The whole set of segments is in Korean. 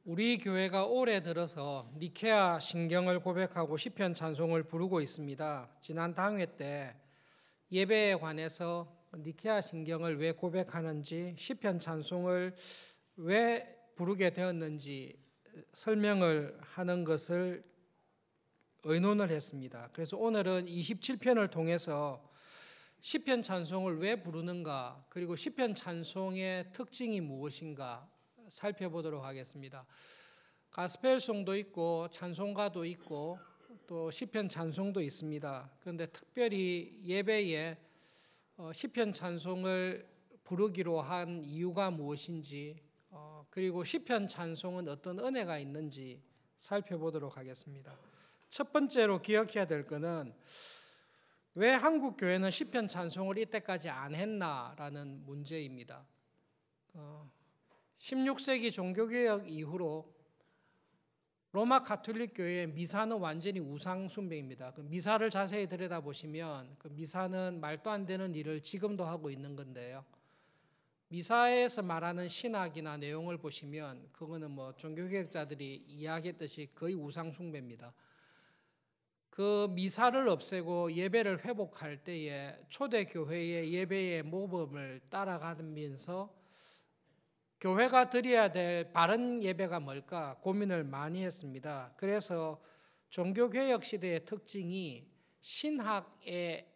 우리 교회가 올해 들어서 니케아 신경을 고백하고 시편 찬송을 부르고 있습니다. 지난 당회 때 예배에 관해서 니케아 신경을 왜 고백하는지, 시편 찬송을 왜 부르게 되었는지 설명을 하는 것을 의논을 했습니다. 그래서 오늘은 27편을 통해서 시편 찬송을 왜 부르는가, 그리고 시편 찬송의 특징이 무엇인가 살펴보도록 하겠습니다. 가스펠송도 있고 찬송가도 있고 또 시편 찬송도 있습니다. 그런데 특별히 예배에 시편 찬송을 부르기로 한 이유가 무엇인지, 그리고 시편 찬송은 어떤 은혜가 있는지 살펴보도록 하겠습니다. 첫 번째로 기억해야 될 것은 왜 한국 교회는 시편 찬송을 이때까지 안 했나라는 문제입니다. 16세기 종교개혁 이후로 로마 가톨릭 교회의 미사는 완전히 우상 숭배입니다. 그 미사를 자세히 들여다보시면 그 미사는 말도 안 되는 일을 지금도 하고 있는 건데요. 미사에서 말하는 신학이나 내용을 보시면 그거는 종교개혁자들이 이야기했듯이 거의 우상 숭배입니다. 그 미사를 없애고 예배를 회복할 때에 초대교회의 예배의 모범을 따라가면서 교회가 드려야 될 바른 예배가 뭘까 고민을 많이 했습니다. 그래서 종교개혁 시대의 특징이 신학의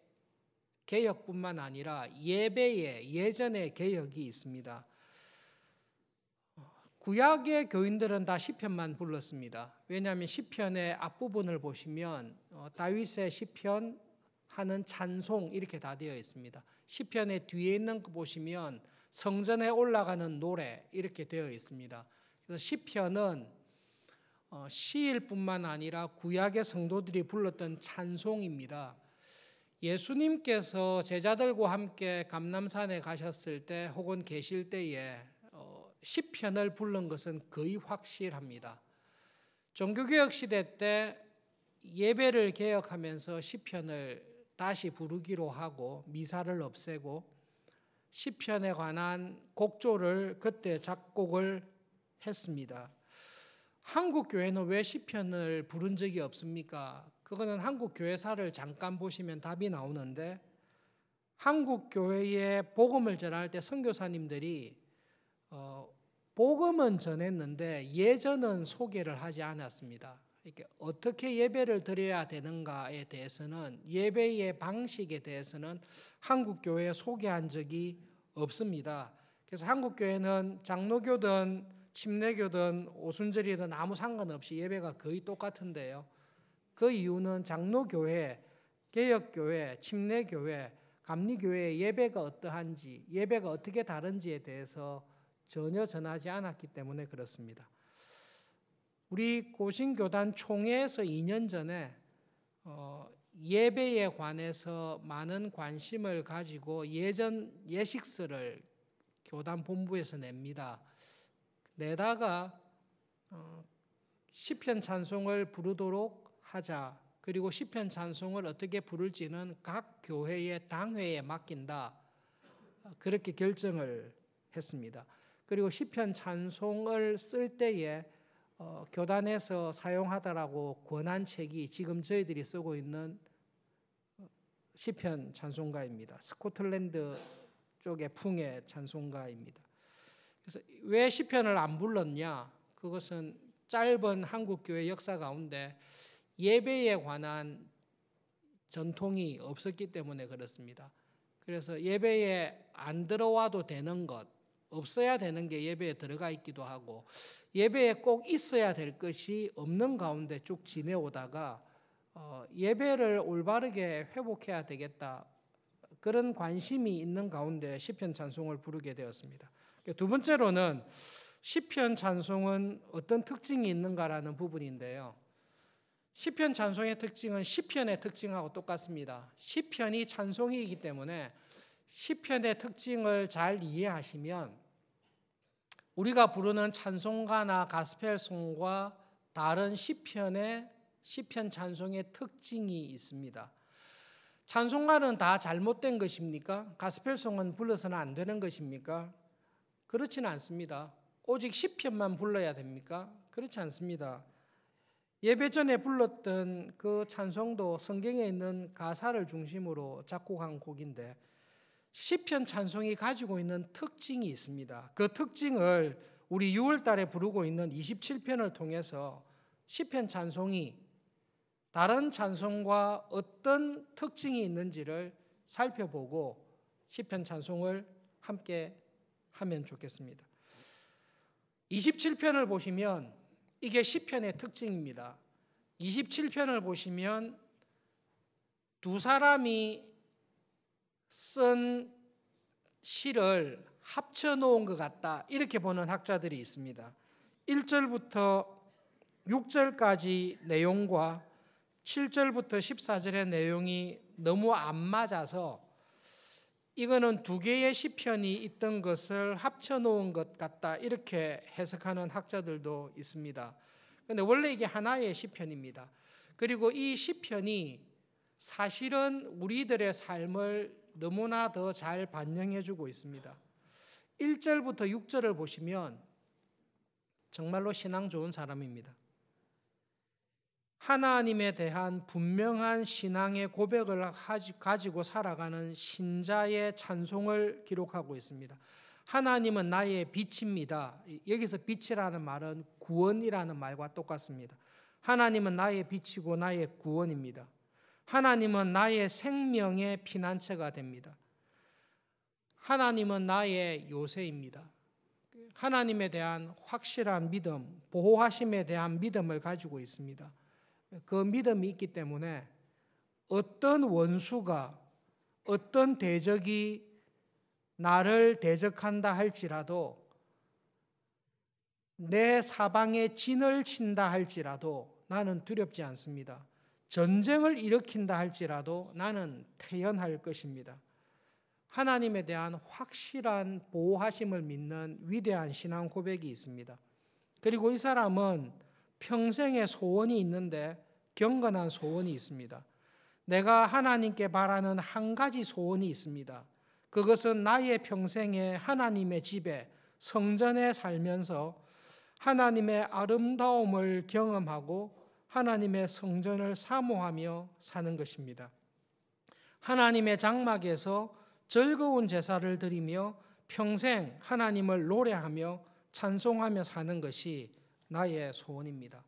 개혁뿐만 아니라 예배의 예전의 개혁이 있습니다. 구약의 교인들은 다 시편만 불렀습니다. 왜냐하면 시편의 앞부분을 보시면 다윗의 시편 하는 찬송 이렇게 다 되어 있습니다. 시편의 뒤에 있는 거 보시면 성전에 올라가는 노래 이렇게 되어 있습니다. 그래서 시편은 시일뿐만 아니라 구약의 성도들이 불렀던 찬송입니다. 예수님께서 제자들과 함께 감람산에 가셨을 때 혹은 계실 때에 시편을 부른 것은 거의 확실합니다. 종교개혁 시대 때 예배를 개혁하면서 시편을 다시 부르기로 하고 미사를 없애고 시편에 관한 곡조를 그때 작곡을 했습니다. 한국 교회는 왜 시편을 부른 적이 없습니까? 그거는 한국 교회사를 잠깐 보시면 답이 나오는데, 한국 교회에 복음을 전할 때 선교사님들이 복음은 전했는데 예전은 소개를 하지 않았습니다. 이렇게 어떻게 예배를 드려야 되는가에 대해서는, 예배의 방식에 대해서는 한국 교회에 소개한 적이 없습니다. 그래서 한국 교회는 장로교든 침례교든 오순절이든 아무 상관없이 예배가 거의 똑같은데요. 그 이유는 장로교회, 개혁교회, 침례교회, 감리교회의 예배가 어떠한지, 예배가 어떻게 다른지에 대해서 전혀 전하지 않았기 때문에 그렇습니다. 우리 고신교단 총회에서 2년 전에 예배에 관해서 많은 관심을 가지고 예전 예식서를 교단 본부에서 냅니다. 내다가 시편 찬송을 부르도록 하자. 그리고 시편 찬송을 어떻게 부를지는 각 교회의 당회에 맡긴다. 그렇게 결정을 했습니다. 그리고 시편 찬송을 쓸 때에 교단에서 사용하다라고 권한 책이 지금 저희들이 쓰고 있는 시편 찬송가입니다. 스코틀랜드 쪽의 풍의 찬송가입니다. 그래서 왜 시편을 안 불렀냐? 그것은 짧은 한국 교회 역사 가운데 예배에 관한 전통이 없었기 때문에 그렇습니다. 그래서 예배에 안 들어와도 되는 것, 없어야 되는 게 예배에 들어가 있기도 하고, 예배에 꼭 있어야 될 것이 없는 가운데 쭉 지내오다가 예배를 올바르게 회복해야 되겠다, 그런 관심이 있는 가운데 시편 찬송을 부르게 되었습니다. 두 번째로는 시편 찬송은 어떤 특징이 있는가라는 부분인데요. 시편 찬송의 특징은 시편의 특징하고 똑같습니다. 시편이 찬송이기 때문에 시편의 특징을 잘 이해하시면 우리가 부르는 찬송가나 가스펠송과 다른 시편 찬송의 특징이 있습니다. 찬송가는 다 잘못된 것입니까? 가스펠송은 불러서는 안 되는 것입니까? 그렇지는 않습니다. 오직 시편만 불러야 됩니까? 그렇지 않습니다. 예배 전에 불렀던 그 찬송도 성경에 있는 가사를 중심으로 작곡한 곡인데 시편 찬송이 가지고 있는 특징이 있습니다. 그 특징을 우리 6월 달에 부르고 있는 27편을 통해서 시편 찬송이 다른 찬송과 어떤 특징이 있는지를 살펴보고 시편 찬송을 함께 하면 좋겠습니다. 27편을 보시면 이게 시편의 특징입니다. 27편을 보시면 두 사람이 쓴 시를 합쳐 놓은 것 같다, 이렇게 보는 학자들이 있습니다. 1절부터 6절까지 내용과 7절부터 14절의 내용이 너무 안 맞아서 이거는 두 개의 시편이 있던 것을 합쳐 놓은 것 같다, 이렇게 해석하는 학자들도 있습니다. 그런데 원래 이게 하나의 시편입니다. 그리고 이 시편이 사실은 우리들의 삶을 너무나 더 잘 반영해 주고 있습니다. 1절부터 6절을 보시면 정말로 신앙 좋은 사람입니다. 하나님에 대한 분명한 신앙의 고백을 가지고 살아가는 신자의 찬송을 기록하고 있습니다. 하나님은 나의 빛입니다. 여기서 빛이라는 말은 구원이라는 말과 똑같습니다. 하나님은 나의 빛이고 나의 구원입니다. 하나님은 나의 생명의 피난처가 됩니다. 하나님은 나의 요새입니다. 하나님에 대한 확실한 믿음, 보호하심에 대한 믿음을 가지고 있습니다. 그 믿음이 있기 때문에 어떤 원수가, 어떤 대적이 나를 대적한다 할지라도, 내 사방에 진을 친다 할지라도 나는 두렵지 않습니다. 전쟁을 일으킨다 할지라도 나는 태연할 것입니다. 하나님에 대한 확실한 보호하심을 믿는 위대한 신앙 고백이 있습니다. 그리고 이 사람은 평생의 소원이 있는데 경건한 소원이 있습니다. 내가 하나님께 바라는 한 가지 소원이 있습니다. 그것은 나의 평생에 하나님의 집에, 성전에 살면서 하나님의 아름다움을 경험하고 하나님의 성전을 사모하며 사는 것입니다. 하나님의 장막에서 즐거운 제사를 드리며 평생 하나님을 노래하며 찬송하며 사는 것이 나의 소원입니다.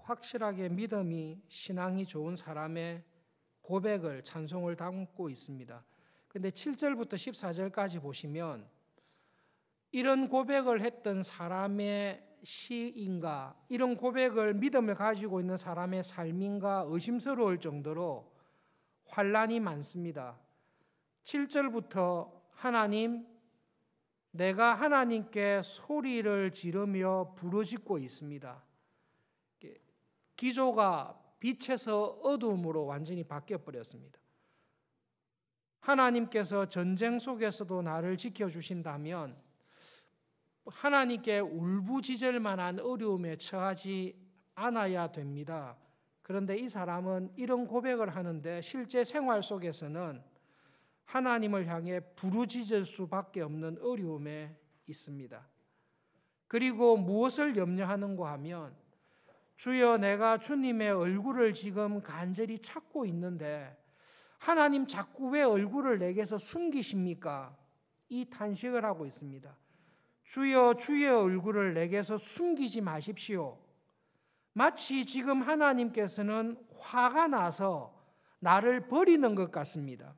확실하게 믿음이, 신앙이 좋은 사람의 고백을, 찬송을 담고 있습니다. 그런데 7절부터 14절까지 보시면 이런 고백을 했던 사람의 시인가, 이런 고백을, 믿음을 가지고 있는 사람의 삶인가 의심스러울 정도로 환난이 많습니다. 7절부터 하나님, 내가 하나님께 소리를 지르며 부르짖고 있습니다. 기조가 빛에서 어두움으로 완전히 바뀌어 버렸습니다. 하나님께서 전쟁 속에서도 나를 지켜주신다면 하나님께 울부짖을 만한 어려움에 처하지 않아야 됩니다. 그런데 이 사람은 이런 고백을 하는데 실제 생활 속에서는 하나님을 향해 부르짖을 수밖에 없는 어려움에 있습니다. 그리고 무엇을 염려하는가 하면, 주여, 내가 주님의 얼굴을 지금 간절히 찾고 있는데 하나님 자꾸 왜 얼굴을 내게서 숨기십니까? 이 탄식을 하고 있습니다. 주여, 주의 얼굴을 내게서 숨기지 마십시오. 마치 지금 하나님께서는 화가 나서 나를 버리는 것 같습니다.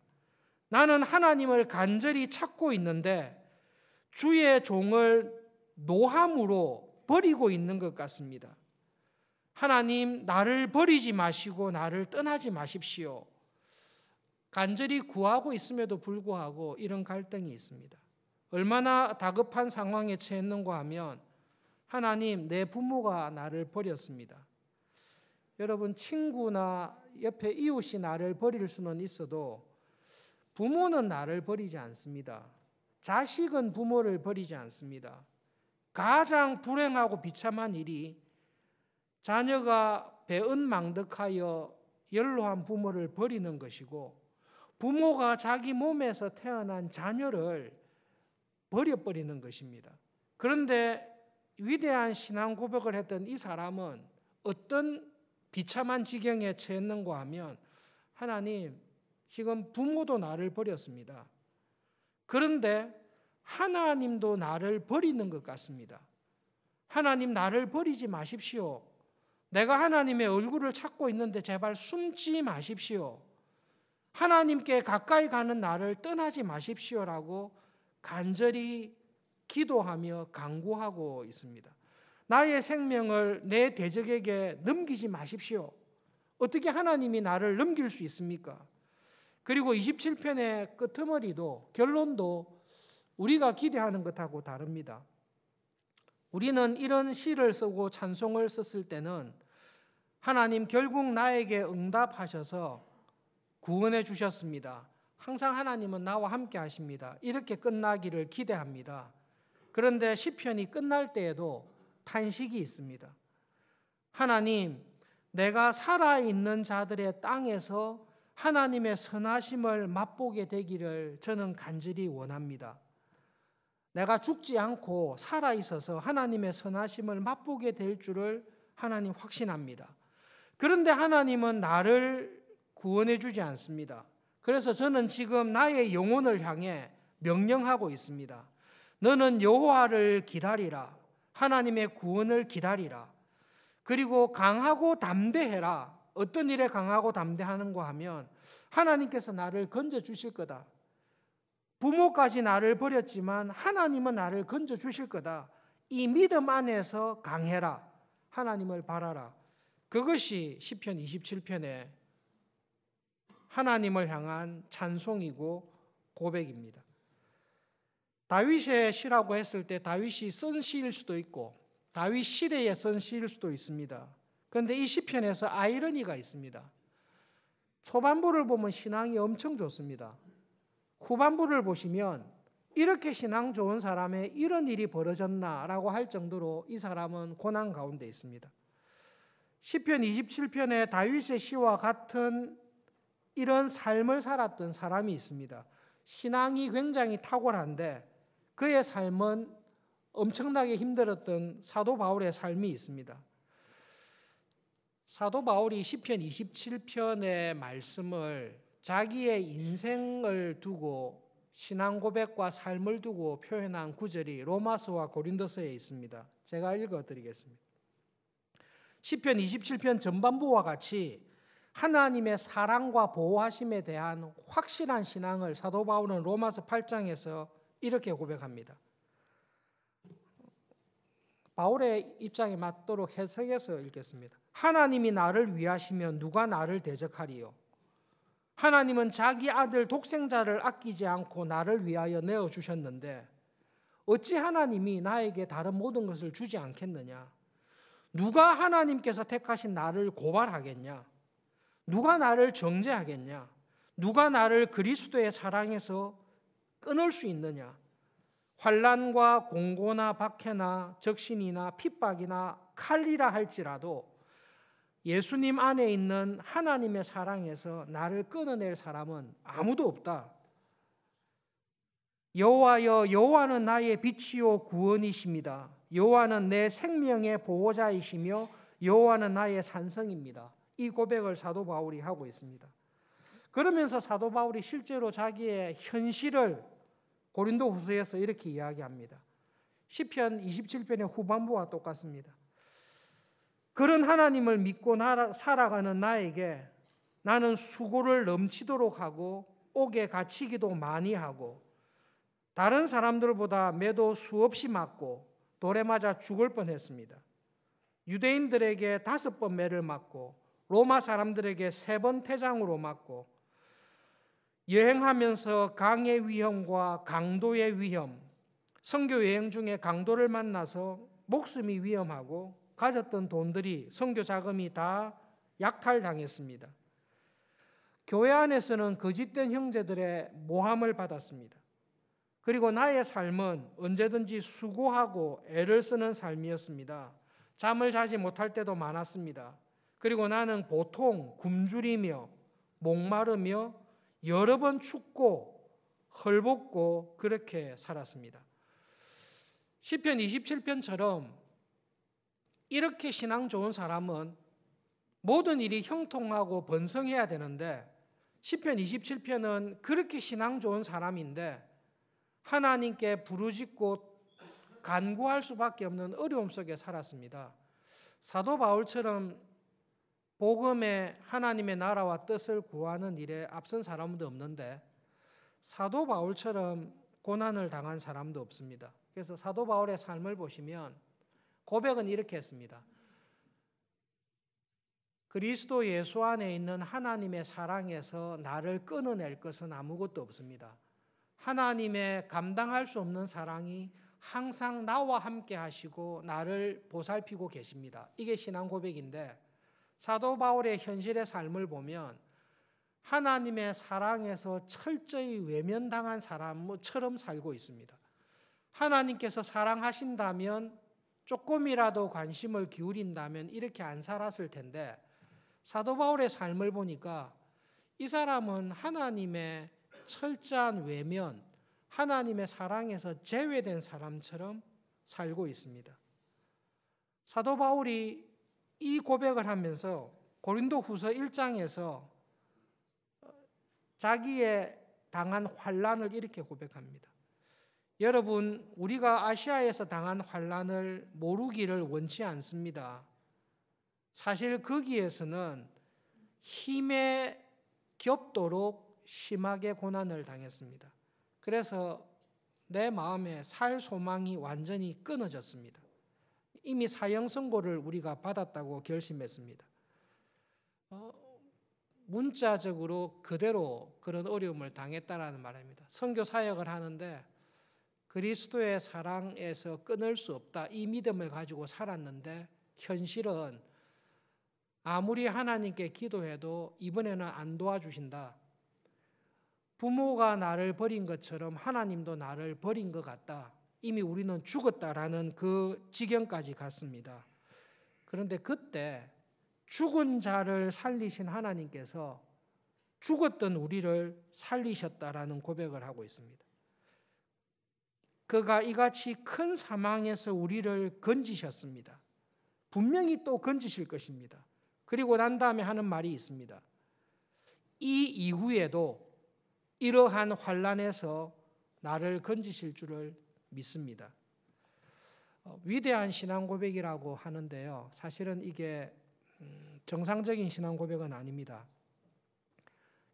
나는 하나님을 간절히 찾고 있는데 주의 종을 노함으로 버리고 있는 것 같습니다. 하나님, 나를 버리지 마시고 나를 떠나지 마십시오. 간절히 구하고 있음에도 불구하고 이런 갈등이 있습니다. 얼마나 다급한 상황에 처했는가 하면, 하나님, 내 부모가 나를 버렸습니다. 여러분, 친구나 옆에 이웃이 나를 버릴 수는 있어도 부모는 나를 버리지 않습니다. 자식은 부모를 버리지 않습니다. 가장 불행하고 비참한 일이 자녀가 배은망덕하여 연로한 부모를 버리는 것이고, 부모가 자기 몸에서 태어난 자녀를 버려버리는 것입니다. 그런데 위대한 신앙 고백을 했던 이 사람은 어떤 비참한 지경에 처했는가 하면, 하나님, 지금 부모도 나를 버렸습니다. 그런데 하나님도 나를 버리는 것 같습니다. 하나님, 나를 버리지 마십시오. 내가 하나님의 얼굴을 찾고 있는데 제발 숨지 마십시오. 하나님께 가까이 가는 나를 떠나지 마십시오라고 간절히 기도하며 간구하고 있습니다. 나의 생명을 내 대적에게 넘기지 마십시오. 어떻게 하나님이 나를 넘길 수 있습니까? 그리고 27편의 끄트머리도, 결론도 우리가 기대하는 것하고 다릅니다. 우리는 이런 시를 쓰고 찬송을 썼을 때는 하나님 결국 나에게 응답하셔서 구원해 주셨습니다. 항상 하나님은 나와 함께 하십니다. 이렇게 끝나기를 기대합니다. 그런데 시편이 끝날 때에도 탄식이 있습니다. 하나님, 내가 살아있는 자들의 땅에서 하나님의 선하심을 맛보게 되기를 저는 간절히 원합니다. 내가 죽지 않고 살아있어서 하나님의 선하심을 맛보게 될 줄을 하나님 확신합니다. 그런데 하나님은 나를 구원해 주지 않습니다. 그래서 저는 지금 나의 영혼을 향해 명령하고 있습니다. 너는 여호와를 기다리라. 하나님의 구원을 기다리라. 그리고 강하고 담대해라. 어떤 일에 강하고 담대하는가 하면 하나님께서 나를 건져 주실 거다. 부모까지 나를 버렸지만 하나님은 나를 건져 주실 거다. 이 믿음 안에서 강해라. 하나님을 바라라. 그것이 시편 27편의 하나님을 향한 찬송이고 고백입니다. 다윗의 시라고 했을 때 다윗이 쓴 시일 수도 있고 다윗 시대에 쓴 시일 수도 있습니다. 그런데 이 시편에서 아이러니가 있습니다. 초반부를 보면 신앙이 엄청 좋습니다. 후반부를 보시면 이렇게 신앙 좋은 사람의 이런 일이 벌어졌나라고 할 정도로 이 사람은 고난 가운데 있습니다. 시편 27편의 다윗의 시와 같은 이런 삶을 살았던 사람이 있습니다. 신앙이 굉장히 탁월한데 그의 삶은 엄청나게 힘들었던 사도 바울의 삶이 있습니다. 사도 바울이 시편 27편의 말씀을 자기의 인생을 두고 신앙 고백과 삶을 두고 표현한 구절이 로마서와 고린도서에 있습니다. 제가 읽어드리겠습니다. 시편 27편 전반부와 같이 하나님의 사랑과 보호하심에 대한 확실한 신앙을 사도 바울은 로마서 8장에서 이렇게 고백합니다. 바울의 입장에 맞도록 해석해서 읽겠습니다. 하나님이 나를 위하시면 누가 나를 대적하리요? 하나님은 자기 아들 독생자를 아끼지 않고 나를 위하여 내어주셨는데 어찌 하나님이 나에게 다른 모든 것을 주지 않겠느냐? 누가 하나님께서 택하신 나를 고발하겠냐? 누가 나를 정죄하겠냐? 누가 나를 그리스도의 사랑에서 끊을 수 있느냐? 환난과 공고나 박해나 적신이나 핍박이나 칼이라 할지라도 예수님 안에 있는 하나님의 사랑에서 나를 끊어낼 사람은 아무도 없다. 여호와여, 여호와는 나의 빛이요 구원이십니다. 여호와는 내 생명의 보호자이시며 여호와는 나의 산성입니다. 이 고백을 사도 바울이 하고 있습니다. 그러면서 사도 바울이 실제로 자기의 현실을 고린도후서에서 이렇게 이야기합니다. 시편 27편의 후반부와 똑같습니다. 그런 하나님을 믿고 살아가는 나에게 나는 수고를 넘치도록 하고 옥에 갇히기도 많이 하고 다른 사람들보다 매도 수없이 맞고 돌에 맞아 죽을 뻔했습니다. 유대인들에게 5번 매를 맞고 로마 사람들에게 3번 태장으로 맞고 여행하면서 강의 위험과 강도의 위험, 선교 여행 중에 강도를 만나서 목숨이 위험하고 가졌던 돈들이 선교 자금이 다 약탈당했습니다. 교회 안에서는 거짓된 형제들의 모함을 받았습니다. 그리고 나의 삶은 언제든지 수고하고 애를 쓰는 삶이었습니다. 잠을 자지 못할 때도 많았습니다. 그리고 나는 보통 굶주리며 목마르며 여러 번 춥고 헐벗고 그렇게 살았습니다. 시편 27편처럼 이렇게 신앙 좋은 사람은 모든 일이 형통하고 번성해야 되는데, 시편 27편은 그렇게 신앙 좋은 사람인데 하나님께 부르짖고 간구할 수밖에 없는 어려움 속에 살았습니다. 사도 바울처럼 복음의 하나님의 나라와 뜻을 구하는 일에 앞선 사람도 없는데, 사도 바울처럼 고난을 당한 사람도 없습니다. 그래서 사도 바울의 삶을 보시면 고백은 이렇게 했습니다. 그리스도 예수 안에 있는 하나님의 사랑에서 나를 끊어낼 것은 아무것도 없습니다. 하나님의 감당할 수 없는 사랑이 항상 나와 함께 하시고 나를 보살피고 계십니다. 이게 신앙 고백인데, 사도 바울의 현실의 삶을 보면 하나님의 사랑에서 철저히 외면당한 사람처럼 살고 있습니다. 하나님께서 사랑하신다면, 조금이라도 관심을 기울인다면 이렇게 안 살았을 텐데, 사도 바울의 삶을 보니까 이 사람은 하나님의 철저한 외면, 하나님의 사랑에서 제외된 사람처럼 살고 있습니다. 사도 바울이 이 고백을 하면서 고린도후서 1장에서 자기의 당한 환난을 이렇게 고백합니다. 여러분, 우리가 아시아에서 당한 환난을 모르기를 원치 않습니다. 사실 거기에서는 힘에 겹도록 심하게 고난을 당했습니다. 그래서 내 마음에 살 소망이 완전히 끊어졌습니다. 이미 사형 선고를 우리가 받았다고 결심했습니다. 문자적으로 그대로 그런 어려움을 당했다라는 말입니다. 선교 사역을 하는데 그리스도의 사랑에서 끊을 수 없다, 이 믿음을 가지고 살았는데 현실은 아무리 하나님께 기도해도 이번에는 안 도와주신다. 부모가 나를 버린 것처럼 하나님도 나를 버린 것 같다. 이미 우리는 죽었다라는 그 지경까지 갔습니다. 그런데 그때 죽은 자를 살리신 하나님께서 죽었던 우리를 살리셨다라는 고백을 하고 있습니다. 그가 이같이 큰 사망에서 우리를 건지셨습니다. 분명히 또 건지실 것입니다. 그리고 난 다음에 하는 말이 있습니다. 이 이후에도 이러한 환난에서 나를 건지실 줄을 믿습니다. 위대한 신앙 고백이라고 하는데요. 사실은 이게 정상적인 신앙 고백은 아닙니다.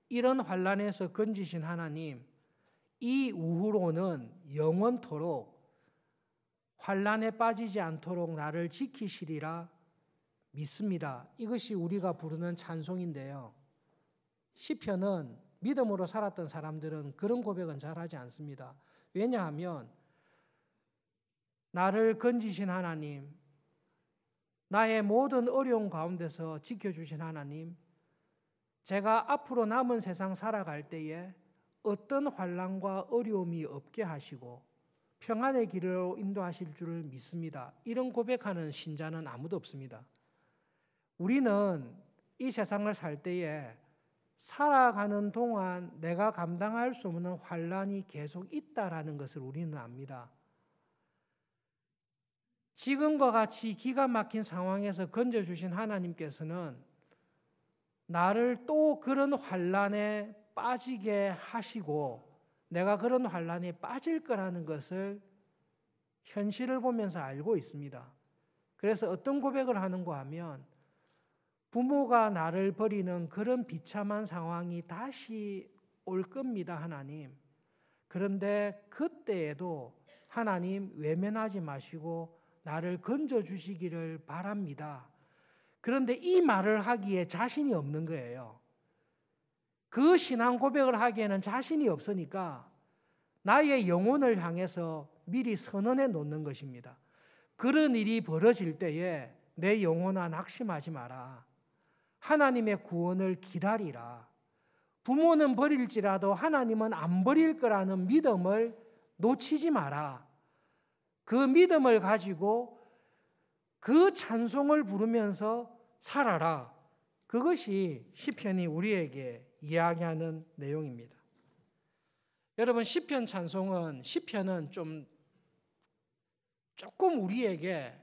이런 환난에서 건지신 하나님, 이 이후로는 영원토록 환난에 빠지지 않도록 나를 지키시리라 믿습니다. 이것이 우리가 부르는 찬송인데요. 시편은 믿음으로 살았던 사람들은 그런 고백은 잘하지 않습니다. 왜냐하면 나를 건지신 하나님, 나의 모든 어려움 가운데서 지켜주신 하나님, 제가 앞으로 남은 세상 살아갈 때에 어떤 환난과 어려움이 없게 하시고 평안의 길로 인도하실 줄을 믿습니다. 이런 고백하는 신자는 아무도 없습니다. 우리는 이 세상을 살 때에 살아가는 동안 내가 감당할 수 없는 환난이 계속 있다라는 것을 우리는 압니다. 지금과 같이 기가 막힌 상황에서 건져주신 하나님께서는 나를 또 그런 환난에 빠지게 하시고 내가 그런 환난에 빠질 거라는 것을 현실을 보면서 알고 있습니다. 그래서 어떤 고백을 하는가 하면 부모가 나를 버리는 그런 비참한 상황이 다시 올 겁니다, 하나님. 그런데 그때에도 하나님 외면하지 마시고 나를 건져주시기를 바랍니다. 그런데 이 말을 하기에 자신이 없는 거예요. 그 신앙 고백을 하기에는 자신이 없으니까 나의 영혼을 향해서 미리 선언해 놓는 것입니다. 그런 일이 벌어질 때에 내 영혼아 낙심하지 마라. 하나님의 구원을 기다리라. 부모는 버릴지라도 하나님은 안 버릴 거라는 믿음을 놓치지 마라. 그 믿음을 가지고 그 찬송을 부르면서 살아라. 그것이 시편이 우리에게 이야기하는 내용입니다. 여러분, 시편 찬송은, 시편은 좀 조금 우리에게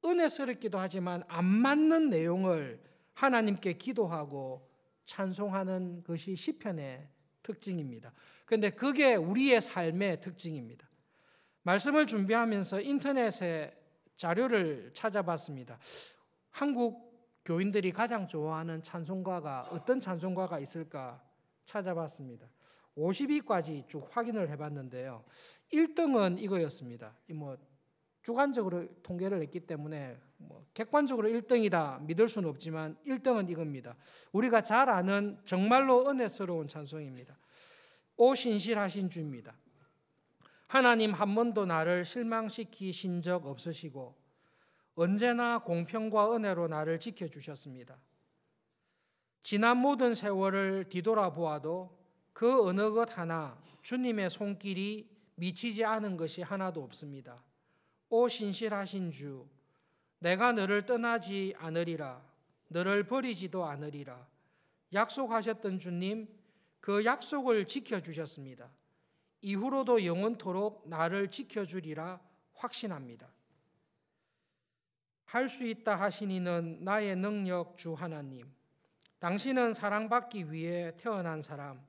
은혜스럽기도 하지만 안 맞는 내용을 하나님께 기도하고 찬송하는 것이 시편의 특징입니다. 그런데 그게 우리의 삶의 특징입니다. 말씀을 준비하면서 인터넷에 자료를 찾아봤습니다. 한국 교인들이 가장 좋아하는 찬송가가 어떤 찬송가가 있을까 찾아봤습니다. 50위까지 쭉 확인을 해봤는데요. 1등은 이거였습니다. 주관적으로 통계를 했기 때문에 객관적으로 1등이다 믿을 수는 없지만 1등은 이겁니다. 우리가 잘 아는 정말로 은혜스러운 찬송입니다. 오 신실하신 주입니다. 하나님 한 번도 나를 실망시키신 적 없으시고 언제나 공평과 은혜로 나를 지켜주셨습니다. 지난 모든 세월을 뒤돌아보아도 그 어느 것 하나 주님의 손길이 미치지 않은 것이 하나도 없습니다. 오 신실하신 주, 내가 너를 떠나지 않으리라, 너를 버리지도 않으리라. 약속하셨던 주님, 그 약속을 지켜주셨습니다. 이후로도 영원토록 나를 지켜주리라 확신합니다. 할 수 있다 하시니는 나의 능력 주 하나님, 당신은 사랑받기 위해 태어난 사람,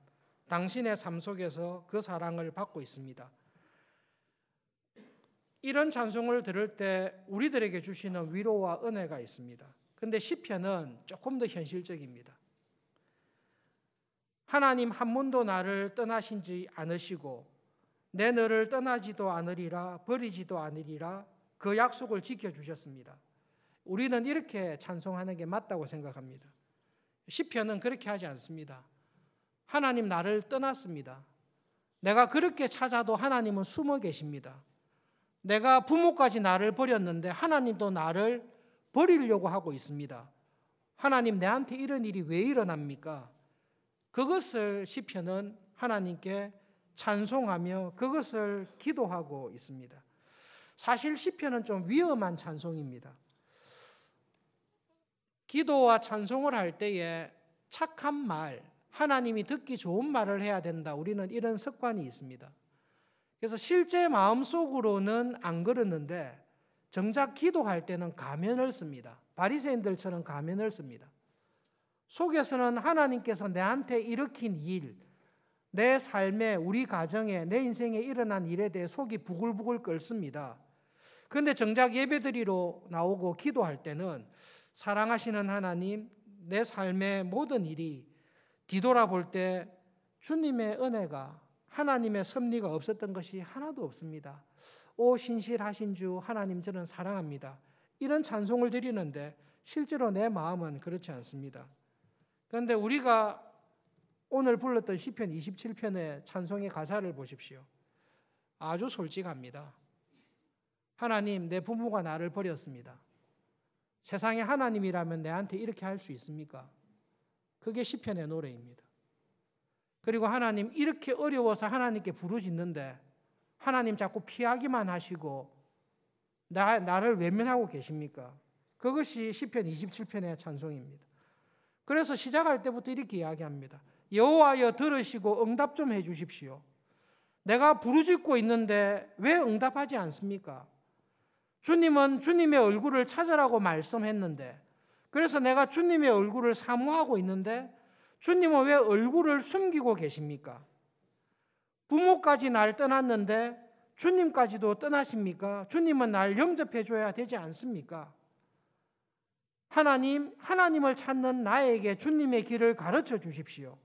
당신의 삶 속에서 그 사랑을 받고 있습니다. 이런 찬송을 들을 때 우리들에게 주시는 위로와 은혜가 있습니다. 그런데 시편은 조금 더 현실적입니다. 하나님 한 번도 나를 떠나신지 않으시고 내 너를 떠나지도 않으리라 버리지도 않으리라 그 약속을 지켜주셨습니다. 우리는 이렇게 찬송하는 게 맞다고 생각합니다. 시편은 그렇게 하지 않습니다. 하나님 나를 떠났습니다. 내가 그렇게 찾아도 하나님은 숨어 계십니다. 내가 부모까지 나를 버렸는데 하나님도 나를 버리려고 하고 있습니다. 하나님 내한테 이런 일이 왜 일어납니까? 그것을 시편은 하나님께 찬송하며 그것을 기도하고 있습니다. 사실 시편은 좀 위험한 찬송입니다. 기도와 찬송을 할 때에 착한 말, 하나님이 듣기 좋은 말을 해야 된다. 우리는 이런 습관이 있습니다. 그래서 실제 마음속으로는 안 그러는데 정작 기도할 때는 가면을 씁니다. 바리새인들처럼 가면을 씁니다. 속에서는 하나님께서 내한테 일으킨 일, 내 삶에, 우리 가정에, 내 인생에 일어난 일에 대해 속이 부글부글 끓습니다. 그런데 정작 예배드리러 나오고 기도할 때는 사랑하시는 하나님, 내 삶의 모든 일이 뒤돌아볼 때 주님의 은혜가, 하나님의 섭리가 없었던 것이 하나도 없습니다. 오 신실하신 주 하나님 저는 사랑합니다. 이런 찬송을 드리는데 실제로 내 마음은 그렇지 않습니다. 그런데 우리가 오늘 불렀던 시편 27편의 찬송의 가사를 보십시오. 아주 솔직합니다. 하나님 내 부모가 나를 버렸습니다. 세상에 하나님이라면 내한테 이렇게 할 수 있습니까? 그게 시편의 노래입니다. 그리고 하나님 이렇게 어려워서 하나님께 부르짖는데 하나님 자꾸 피하기만 하시고 나를 외면하고 계십니까? 그것이 시편 27편의 찬송입니다. 그래서 시작할 때부터 이렇게 이야기합니다. 여호와여 들으시고 응답 좀 해주십시오. 내가 부르짖고 있는데 왜 응답하지 않습니까? 주님은 주님의 얼굴을 찾으라고 말씀했는데 그래서 내가 주님의 얼굴을 사모하고 있는데 주님은 왜 얼굴을 숨기고 계십니까? 부모까지 날 떠났는데 주님까지도 떠나십니까? 주님은 날 영접해 줘야 되지 않습니까? 하나님을 찾는 나에게 주님의 길을 가르쳐 주십시오.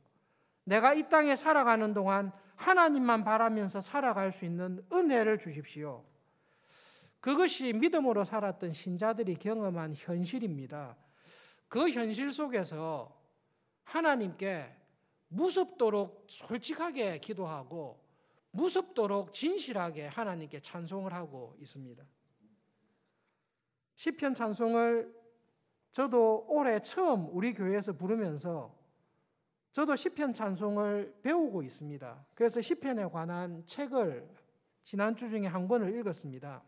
내가 이 땅에 살아가는 동안 하나님만 바라면서 살아갈 수 있는 은혜를 주십시오. 그것이 믿음으로 살았던 신자들이 경험한 현실입니다. 그 현실 속에서 하나님께 무섭도록 솔직하게 기도하고 무섭도록 진실하게 하나님께 찬송을 하고 있습니다. 시편 찬송을 저도 올해 처음 우리 교회에서 부르면서 저도 시편 찬송을 배우고 있습니다. 그래서 시편에 관한 책을 지난주 중에 한 권을 읽었습니다.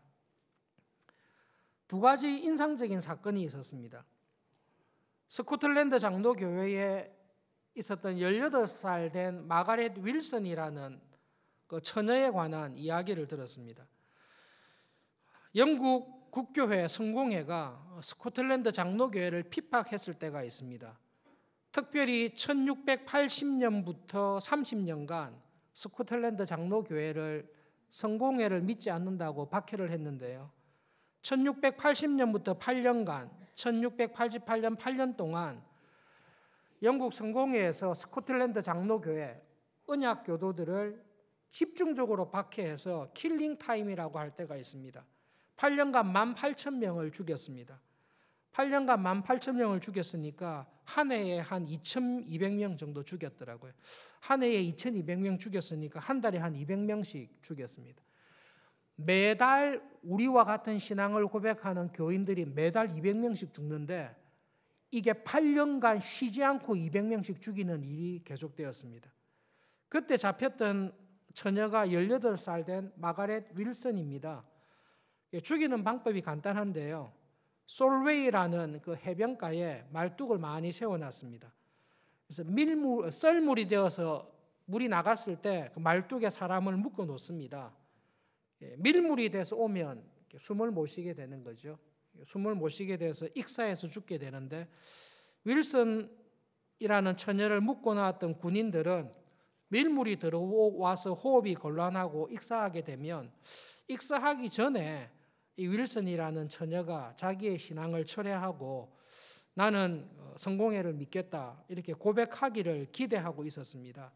두 가지 인상적인 사건이 있었습니다. 스코틀랜드 장로교회에 있었던 18살 된 마가렛 윌슨이라는 그 처녀에 관한 이야기를 들었습니다. 영국 국교회 성공회가 스코틀랜드 장로교회를 핍박했을 때가 있습니다. 특별히 1680년부터 30년간 스코틀랜드 장로교회를 성공회를 믿지 않는다고 박해를 했는데요. 1680년부터 8년간 1688년 8년 동안 영국 성공회에서 스코틀랜드 장로교회 언약 교도들을 집중적으로 박해해서 킬링 타임이라고 할 때가 있습니다. 8년간 18,000명을 죽였습니다. 8년간 18,000명을 죽였으니까 한 해에 한 2,200명 정도 죽였더라고요. 한 해에 2,200명 죽였으니까 한 달에 한 200명씩 죽였습니다. 매달 우리와 같은 신앙을 고백하는 교인들이 매달 200명씩 죽는데 이게 8년간 쉬지 않고 200명씩 죽이는 일이 계속되었습니다. 그때 잡혔던 처녀가 18살 된 마가렛 윌슨입니다. 죽이는 방법이 간단한데요. 솔웨이라는 그 해변가에 말뚝을 많이 세워놨습니다. 그래서 썰물이 되어서 물이 나갔을 때 그 말뚝에 사람을 묶어 놓습니다. 밀물이 돼서 오면 숨을 못 쉬게 되는 거죠. 숨을 못 쉬게 돼서 익사해서 죽게 되는데 윌슨이라는 처녀를 묶어 놨던 군인들은 밀물이 들어와서 호흡이 곤란하고 익사하게 되면 익사하기 전에 이 윌슨이라는 처녀가 자기의 신앙을 철회하고 나는 성공회를 믿겠다 이렇게 고백하기를 기대하고 있었습니다.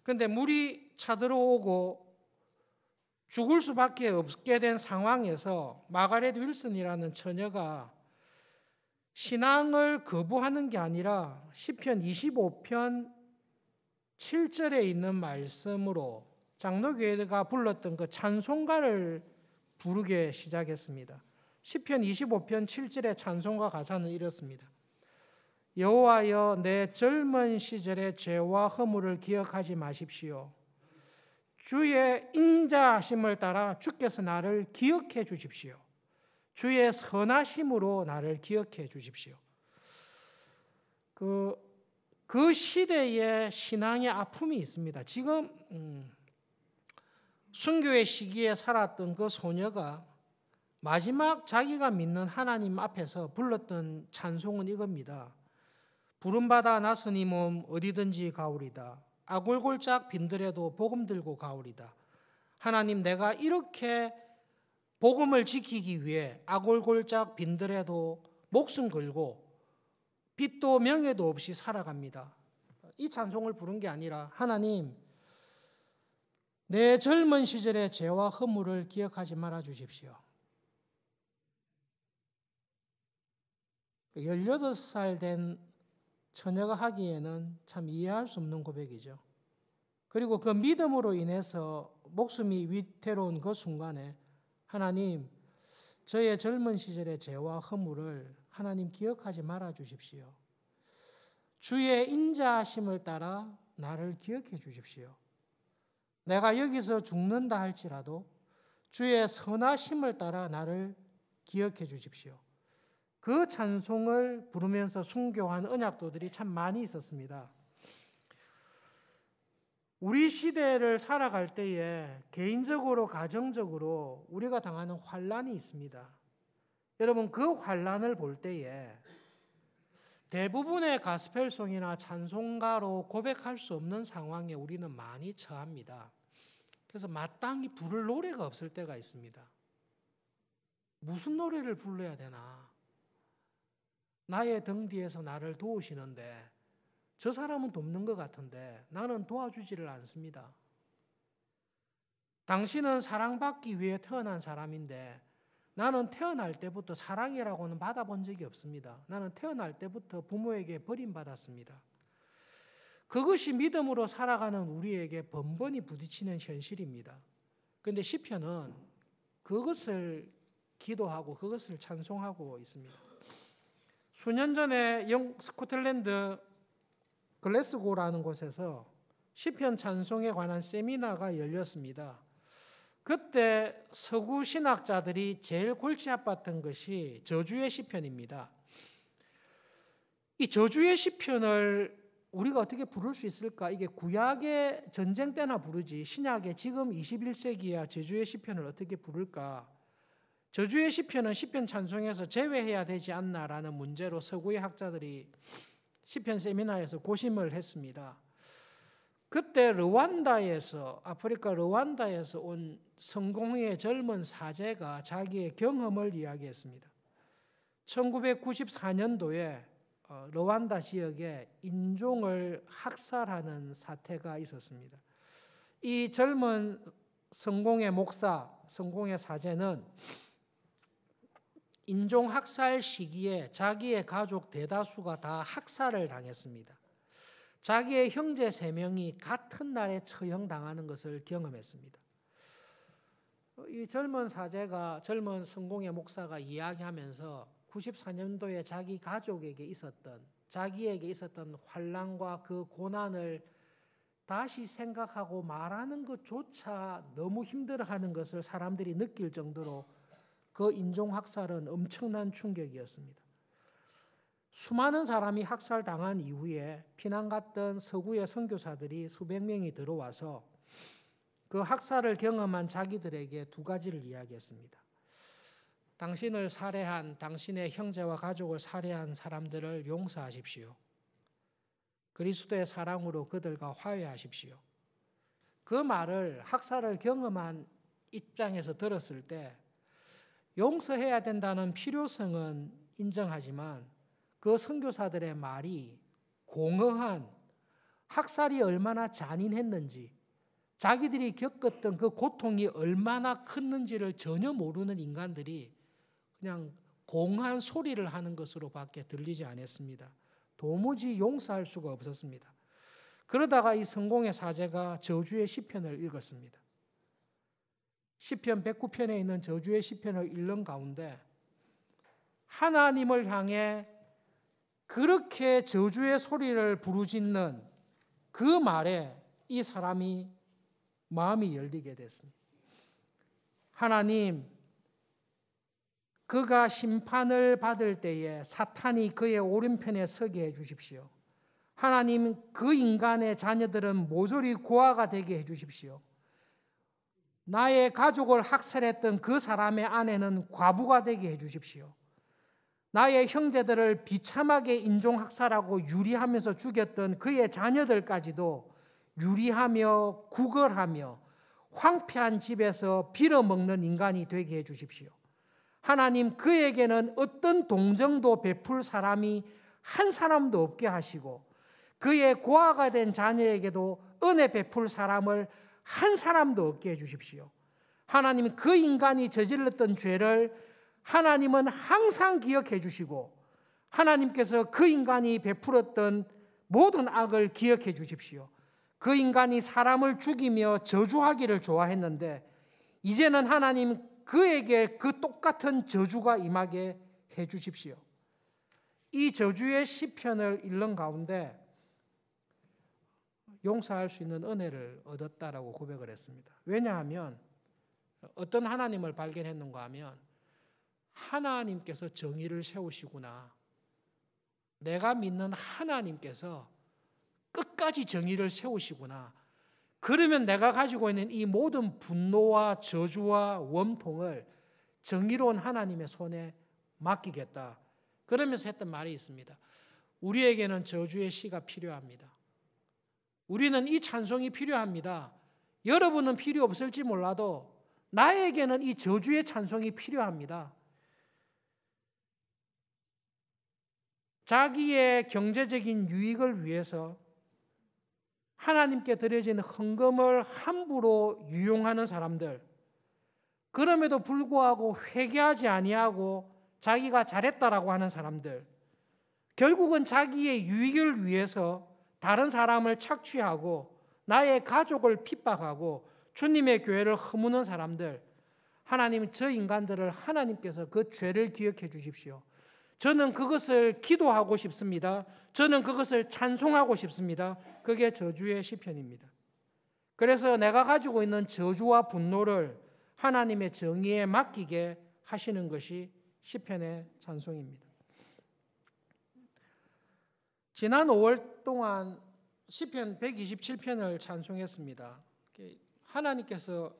그런데 물이 차들어오고 죽을 수밖에 없게 된 상황에서 마가렛 윌슨이라는 처녀가 신앙을 거부하는 게 아니라 시편 25편 7절에 있는 말씀으로 장로교회가 불렀던 그 찬송가를 부르게 시작했습니다. 시편 25편 7절의 찬송가 가사는 이렇습니다. 여호와여 내 젊은 시절의 죄와 허물을 기억하지 마십시오. 주의 인자하심을 따라 주께서 나를 기억해 주십시오. 주의 선하심으로 나를 기억해 주십시오. 그 시대의 신앙의 아픔이 있습니다. 지금 순교의 시기에 살았던 그 소녀가 마지막 자기가 믿는 하나님 앞에서 불렀던 찬송은 이겁니다. 부름받아 나서니 몸 어디든지 가오리다. 아골골짝 빈들에도 복음 들고 가오리다. 하나님 내가 이렇게 복음을 지키기 위해 아골골짝 빈들에도 목숨 걸고 빚도 명예도 없이 살아갑니다. 이 찬송을 부른 게 아니라 하나님 내 젊은 시절의 죄와 허물을 기억하지 말아 주십시오. 18살 된 처녀가 하기에는 참 이해할 수 없는 고백이죠. 그리고 그 믿음으로 인해서 목숨이 위태로운 그 순간에 하나님 저의 젊은 시절의 죄와 허물을 하나님 기억하지 말아 주십시오. 주의 인자하심을 따라 나를 기억해 주십시오. 내가 여기서 죽는다 할지라도 주의 선하심을 따라 나를 기억해 주십시오. 그 찬송을 부르면서 순교한 언약도들이 참 많이 있었습니다. 우리 시대를 살아갈 때에 개인적으로 가정적으로 우리가 당하는 환난이 있습니다. 여러분 그 환난을 볼 때에 대부분의 가스펠송이나 찬송가로 고백할 수 없는 상황에 우리는 많이 처합니다. 그래서 마땅히 부를 노래가 없을 때가 있습니다. 무슨 노래를 불러야 되나? 나의 등 뒤에서 나를 도우시는데 저 사람은 돕는 것 같은데 나는 도와주지를 않습니다. 당신은 사랑받기 위해 태어난 사람인데 나는 태어날 때부터 사랑이라고는 받아본 적이 없습니다. 나는 태어날 때부터 부모에게 버림받았습니다. 그것이 믿음으로 살아가는 우리에게 번번이 부딪히는 현실입니다. 그런데 시편은 그것을 기도하고 그것을 찬송하고 있습니다. 수년 전에 스코틀랜드 글래스고라는 곳에서 시편 찬송에 관한 세미나가 열렸습니다. 그때 서구 신학자들이 제일 골치 아팠던 것이 저주의 시편입니다. 이 저주의 시편을 우리가 어떻게 부를 수 있을까? 이게 구약의 전쟁 때나 부르지 신약의 지금 21세기야 저주의 시편을 어떻게 부를까? 저주의 시편은 시편 찬송에서 제외해야 되지 않나라는 문제로 서구의 학자들이 시편 세미나에서 고심을 했습니다. 그때 아프리카 르완다에서 온 성공회의 젊은 사제가 자기의 경험을 이야기했습니다. 1994년도에 르완다 지역에 인종을 학살하는 사태가 있었습니다. 이 젊은 성공회 목사, 성공회 사제는 인종 학살 시기에 자기의 가족 대다수가 다 학살을 당했습니다. 자기의 형제 3명이 같은 날에 처형당하는 것을 경험했습니다. 이 젊은 성공회 목사가 이야기하면서 94년도에 자기에게 있었던 환난과 그 고난을 다시 생각하고 말하는 것조차 너무 힘들어하는 것을 사람들이 느낄 정도로 그 인종학살은 엄청난 충격이었습니다. 수많은 사람이 학살당한 이후에 피난 갔던 서구의 선교사들이 수백 명이 들어와서 그 학살을 경험한 자기들에게 2가지를 이야기했습니다. 당신의 형제와 가족을 살해한 사람들을 용서하십시오. 그리스도의 사랑으로 그들과 화해하십시오. 그 말을 학살을 경험한 입장에서 들었을 때 용서해야 된다는 필요성은 인정하지만 그 선교사들의 말이 공허한, 학살이 얼마나 잔인했는지, 자기들이 겪었던 그 고통이 얼마나 컸는지를 전혀 모르는 인간들이 그냥 공허한 소리를 하는 것으로밖에 들리지 않았습니다. 도무지 용서할 수가 없었습니다. 그러다가 이 성공의 사제가 저주의 시편을 읽었습니다. 시편 109편에 있는 저주의 시편을 읽는 가운데 하나님을 향해 그렇게 저주의 소리를 부르짖는 그 말에 이 사람이 마음이 열리게 됐습니다. 하나님, 그가 심판을 받을 때에 사탄이 그의 오른편에 서게 해주십시오. 하나님, 그 인간의 자녀들은 모조리 고아가 되게 해주십시오. 나의 가족을 학살했던 그 사람의 아내는 과부가 되게 해주십시오. 나의 형제들을 비참하게 인종학살하고 유리하면서 죽였던 그의 자녀들까지도 유리하며 구걸하며 황폐한 집에서 빌어먹는 인간이 되게 해주십시오. 하나님, 그에게는 어떤 동정도 베풀 사람이 한 사람도 없게 하시고 그의 고아가 된 자녀에게도 은혜 베풀 사람을 한 사람도 없게 해주십시오. 하나님, 그 인간이 저질렀던 죄를 하나님은 항상 기억해 주시고 하나님께서 그 인간이 베풀었던 모든 악을 기억해 주십시오. 그 인간이 사람을 죽이며 저주하기를 좋아했는데 이제는 하나님 그에게 그 똑같은 저주가 임하게 해 주십시오. 이 저주의 시편을 읽는 가운데 용서할 수 있는 은혜를 얻었다라고 고백을 했습니다. 왜냐하면 어떤 하나님을 발견했는가 하면 하나님께서 정의를 세우시구나. 내가 믿는 하나님께서 끝까지 정의를 세우시구나. 그러면 내가 가지고 있는 이 모든 분노와 저주와 원통을 정의로운 하나님의 손에 맡기겠다. 그러면서 했던 말이 있습니다. 우리에게는 저주의 시가 필요합니다. 우리는 이 찬송이 필요합니다. 여러분은 필요 없을지 몰라도 나에게는 이 저주의 찬송이 필요합니다. 자기의 경제적인 유익을 위해서 하나님께 드려진 헌금을 함부로 유용하는 사람들, 그럼에도 불구하고 회개하지 아니하고 자기가 잘했다라고 하는 사람들, 결국은 자기의 유익을 위해서 다른 사람을 착취하고 나의 가족을 핍박하고 주님의 교회를 허무는 사람들, 하나님, 저 인간들을 하나님께서 그 죄를 기억해 주십시오. 저는 그것을 기도하고 싶습니다. 저는 그것을 찬송하고 싶습니다. 그게 저주의 시편입니다. 그래서 내가 가지고 있는 저주와 분노를 하나님의 정의에 맡기게 하시는 것이 시편의 찬송입니다. 지난 5월 동안 시편 127편을 찬송했습니다. 하나님께서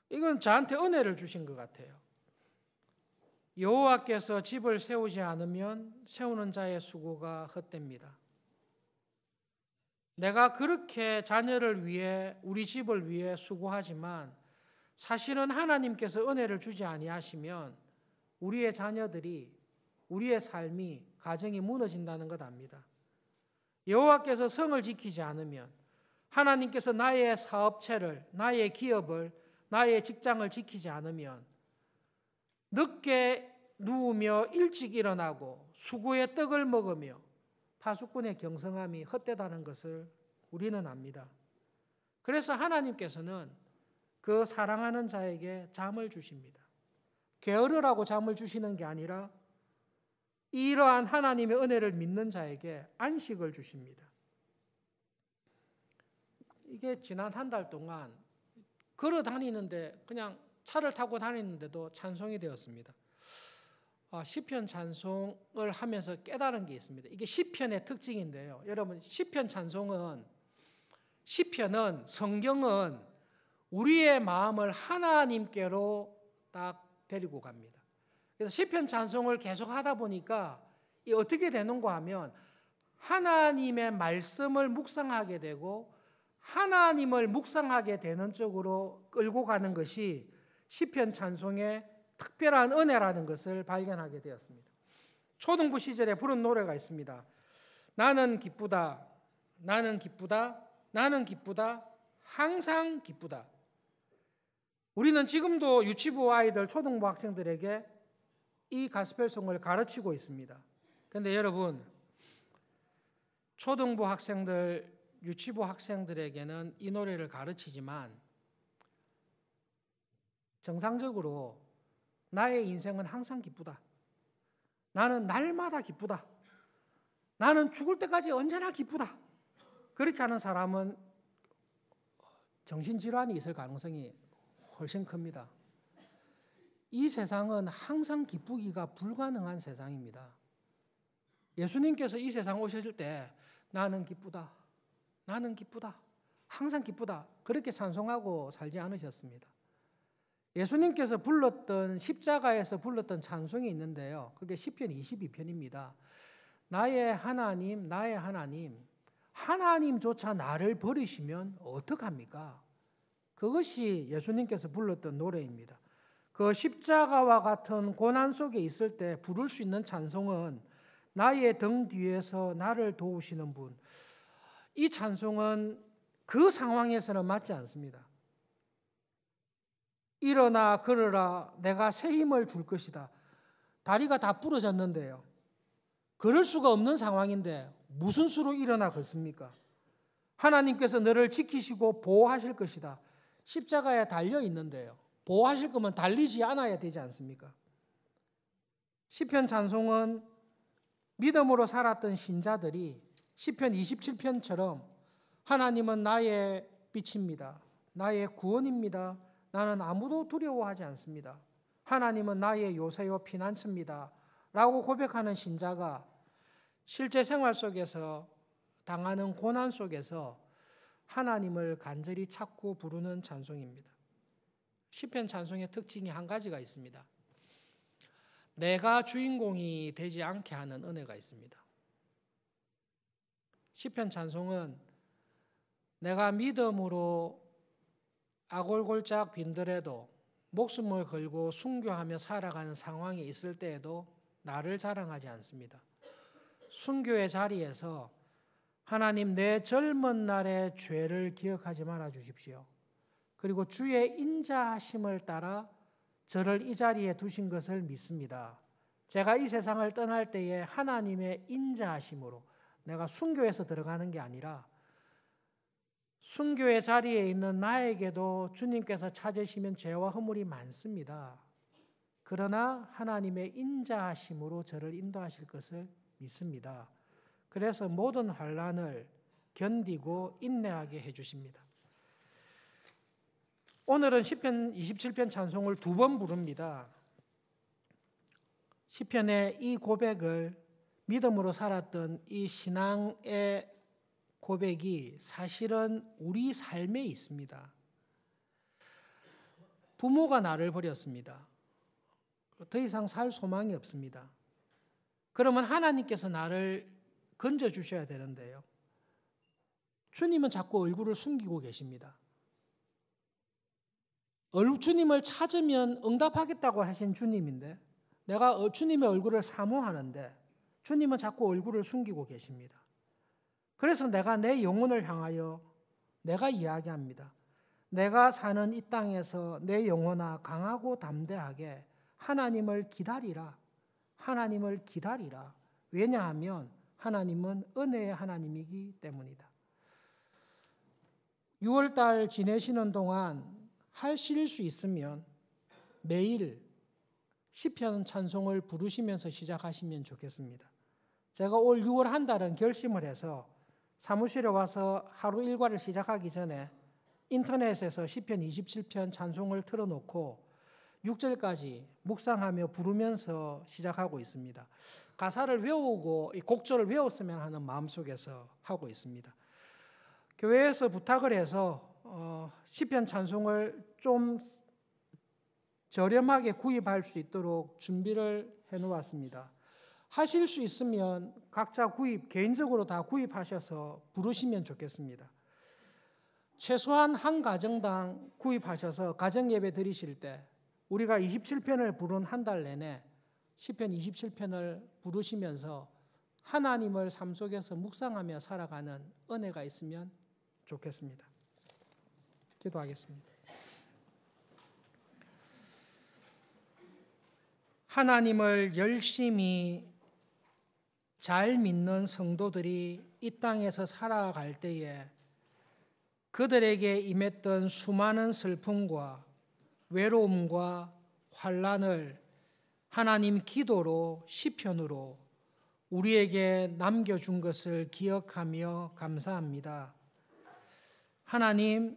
이건 저한테 은혜를 주신 것 같아요. 여호와께서 집을 세우지 않으면 세우는 자의 수고가 헛됩니다. 내가 그렇게 자녀를 위해, 우리 집을 위해 수고하지만 사실은 하나님께서 은혜를 주지 아니하시면 우리의 자녀들이, 우리의 삶이, 가정이 무너진다는 것 압니다. 여호와께서 성을 지키지 않으면, 하나님께서 나의 사업체를, 나의 기업을, 나의 직장을 지키지 않으면 늦게 누우며 일찍 일어나고 수고의 떡을 먹으며 파수꾼의 경성함이 헛되다는 것을 우리는 압니다. 그래서 하나님께서는 그 사랑하는 자에게 잠을 주십니다. 게으르라고 잠을 주시는 게 아니라 이러한 하나님의 은혜를 믿는 자에게 안식을 주십니다. 이게 지난 한 달 동안 걸어 다니는데, 그냥 차를 타고 다니는데도 찬송이 되었습니다. 시편 찬송을 하면서 깨달은 게 있습니다. 이게 시편의 특징인데요. 여러분, 시편 찬송은, 시편은, 성경은 우리의 마음을 하나님께로 딱 데리고 갑니다. 그래서 시편 찬송을 계속 하다 보니까 이 어떻게 되는가 하면 하나님의 말씀을 묵상하게 되고 하나님을 묵상하게 되는 쪽으로 끌고 가는 것이 시편 찬송의 특별한 은혜라는 것을 발견하게 되었습니다. 초등부 시절에 부른 노래가 있습니다. 나는 기쁘다, 나는 기쁘다, 나는 기쁘다, 항상 기쁘다. 우리는 지금도 유치부 아이들, 초등부 학생들에게 이 가스펠송을 가르치고 있습니다. 그런데 여러분, 초등부 학생들, 유치부 학생들에게는 이 노래를 가르치지만 정상적으로 나의 인생은 항상 기쁘다, 나는 날마다 기쁘다, 나는 죽을 때까지 언제나 기쁘다, 그렇게 하는 사람은 정신질환이 있을 가능성이 훨씬 큽니다. 이 세상은 항상 기쁘기가 불가능한 세상입니다. 예수님께서 이 세상 오셨을 때 나는 기쁘다, 나는 기쁘다, 항상 기쁘다, 그렇게 찬송하고 살지 않으셨습니다. 예수님께서 불렀던, 십자가에서 불렀던 찬송이 있는데요. 그게 시편 22편입니다. 나의 하나님, 나의 하나님, 하나님조차 나를 버리시면 어떡합니까? 그것이 예수님께서 불렀던 노래입니다. 그 십자가와 같은 고난 속에 있을 때 부를 수 있는 찬송은 나의 등 뒤에서 나를 도우시는 분. 이 찬송은 그 상황에서는 맞지 않습니다. 일어나 걸어라, 내가 새 힘을 줄 것이다. 다리가 다 부러졌는데요. 걸을 수가 없는 상황인데 무슨 수로 일어나 걷습니까? 하나님께서 너를 지키시고 보호하실 것이다. 십자가에 달려 있는데요. 보호하실 거면 달리지 않아야 되지 않습니까? 시편 찬송은 믿음으로 살았던 신자들이 시편 27편처럼 하나님은 나의 빛입니다, 나의 구원입니다, 나는 아무도 두려워하지 않습니다, 하나님은 나의 요새요 피난처입니다 라고 고백하는 신자가 실제 생활 속에서 당하는 고난 속에서 하나님을 간절히 찾고 부르는 찬송입니다. 시편 찬송의 특징이 한 가지가 있습니다. 내가 주인공이 되지 않게 하는 은혜가 있습니다. 시편 찬송은 내가 믿음으로 아골골짝 빈들에도 목숨을 걸고 순교하며 살아가는 상황이 있을 때에도 나를 자랑하지 않습니다. 순교의 자리에서 하나님, 내 젊은 날의 죄를 기억하지 말아 주십시오. 그리고 주의 인자하심을 따라 저를 이 자리에 두신 것을 믿습니다. 제가 이 세상을 떠날 때에 하나님의 인자하심으로 내가 순교해서 들어가는 게 아니라 순교의 자리에 있는 나에게도 주님께서 찾으시면 죄와 허물이 많습니다. 그러나 하나님의 인자하심으로 저를 인도하실 것을 믿습니다. 그래서 모든 환난을 견디고 인내하게 해주십니다. 오늘은 시편 27편 찬송을 2번 부릅니다. 시편의 이 고백을 믿음으로 살았던 이 신앙의 고백이 사실은 우리 삶에 있습니다. 부모가 나를 버렸습니다. 더 이상 살 소망이 없습니다. 그러면 하나님께서 나를 건져주셔야 되는데요. 주님은 자꾸 얼굴을 숨기고 계십니다. 주님을 찾으면 응답하겠다고 하신 주님인데 내가 주님의 얼굴을 사모하는데 주님은 자꾸 얼굴을 숨기고 계십니다. 그래서 내가 내 영혼을 향하여 내가 이야기합니다. 내가 사는 이 땅에서 내 영혼아 강하고 담대하게 하나님을 기다리라. 하나님을 기다리라. 왜냐하면 하나님은 은혜의 하나님이기 때문이다. 6월달 지내시는 동안 하실 수 있으면 매일 시편 찬송을 부르시면서 시작하시면 좋겠습니다. 제가 올 6월 한 달은 결심을 해서 사무실에 와서 하루 일과를 시작하기 전에 인터넷에서 시편 27편 찬송을 틀어놓고 6절까지 묵상하며 부르면서 시작하고 있습니다. 가사를 외우고 이 곡절을 외웠으면 하는 마음속에서 하고 있습니다. 교회에서 부탁을 해서 시편 찬송을 좀 저렴하게 구입할 수 있도록 준비를 해놓았습니다. 하실 수 있으면 각자 개인적으로 다 구입하셔서 부르시면 좋겠습니다. 최소한 한 가정당 구입하셔서 가정예배 드리실 때 우리가 27편을 부른 한 달 내내 시편 27편을 부르시면서 하나님을 삶 속에서 묵상하며 살아가는 은혜가 있으면 좋겠습니다. 기도하겠습니다. 하나님을 열심히 잘 믿는 성도들이 이 땅에서 살아갈 때에 그들에게 임했던 수많은 슬픔과 외로움과 환난을 하나님 기도로 시편으로 우리에게 남겨준 것을 기억하며 감사합니다. 하나님,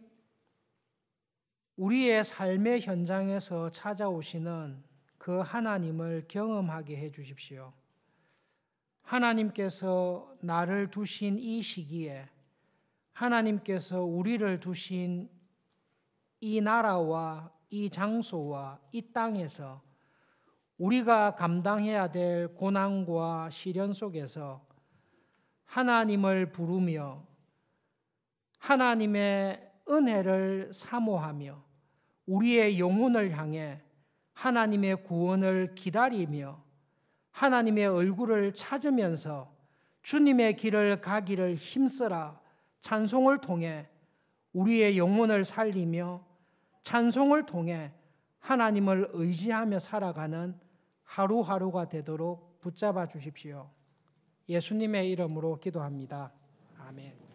우리의 삶의 현장에서 찾아오시는 그 하나님을 경험하게 해 주십시오. 하나님께서 나를 두신 이 시기에 하나님께서 우리를 두신 이 나라와 이 장소와 이 땅에서 우리가 감당해야 될 고난과 시련 속에서 하나님을 부르며 하나님의 은혜를 사모하며 우리의 영혼을 향해 하나님의 구원을 기다리며 하나님의 얼굴을 찾으면서 주님의 길을 가기를 힘쓰라 찬송을 통해 우리의 영혼을 살리며 찬송을 통해 하나님을 의지하며 살아가는 하루하루가 되도록 붙잡아 주십시오. 예수님의 이름으로 기도합니다. 아멘.